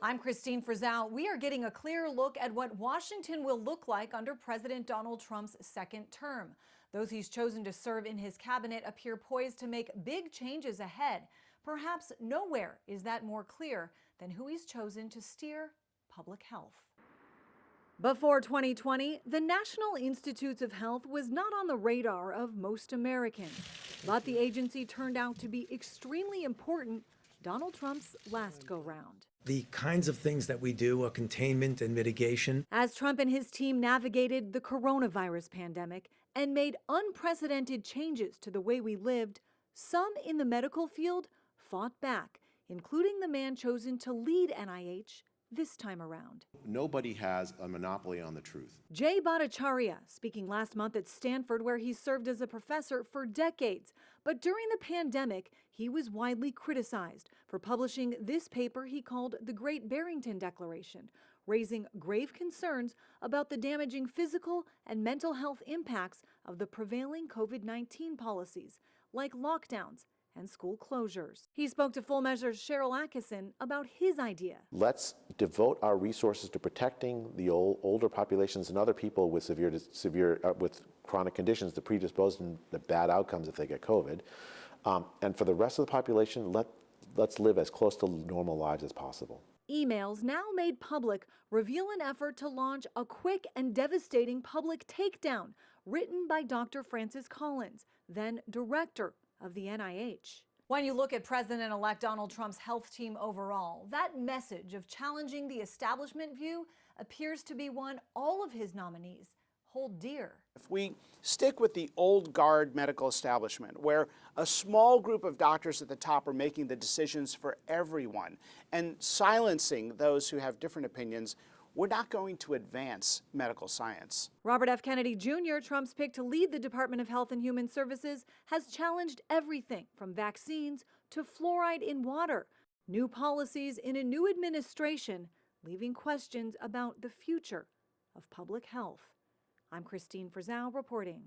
I'm Christine Frizzell. We are getting a clear look at what Washington will look like under President Donald Trump's second term. Those he's chosen to serve in his cabinet appear poised to make big changes ahead. Perhaps nowhere is that more clear than who he's chosen to steer public health. Before 2020, the National Institutes of Health was not on the radar of most Americans, but the agency turned out to be extremely important Donald Trump's last go-round. The kinds of things that we do are containment and mitigation. As Trump and his team navigated the coronavirus pandemic and made unprecedented changes to the way we lived, some in the medical field fought back, including the man chosen to lead NIH this time around. Nobody has a monopoly on the truth. Jay Bhattacharya, speaking last month at Stanford, where he served as a professor for decades. But during the pandemic, he was widely criticized for publishing this paper he called the Great Barrington Declaration, raising grave concerns about the damaging physical and mental health impacts of the prevailing COVID-19 policies, like lockdowns and school closures. He spoke to Full Measure's Cheryl Atkinson about his idea. Let's devote our resources to protecting the older populations and other people with with chronic conditions that predispose to the bad outcomes if they get COVID. And for the rest of the population, let's live as close to normal lives as possible. Emails now made public reveal an effort to launch a quick and devastating public takedown written by Dr. Francis Collins, then director of the NIH. When you look at President-elect Donald Trump's health team overall, that message of challenging the establishment view appears to be one all of his nominees hold dear. If we stick with the old guard medical establishment, where a small group of doctors at the top are making the decisions for everyone and silencing those who have different opinions, we're not going to advance medical science. Robert F. Kennedy Jr., Trump's pick to lead the Department of Health and Human Services, has challenged everything from vaccines to fluoride in water. New policies in a new administration, leaving questions about the future of public health. I'm Christine Frizzell reporting.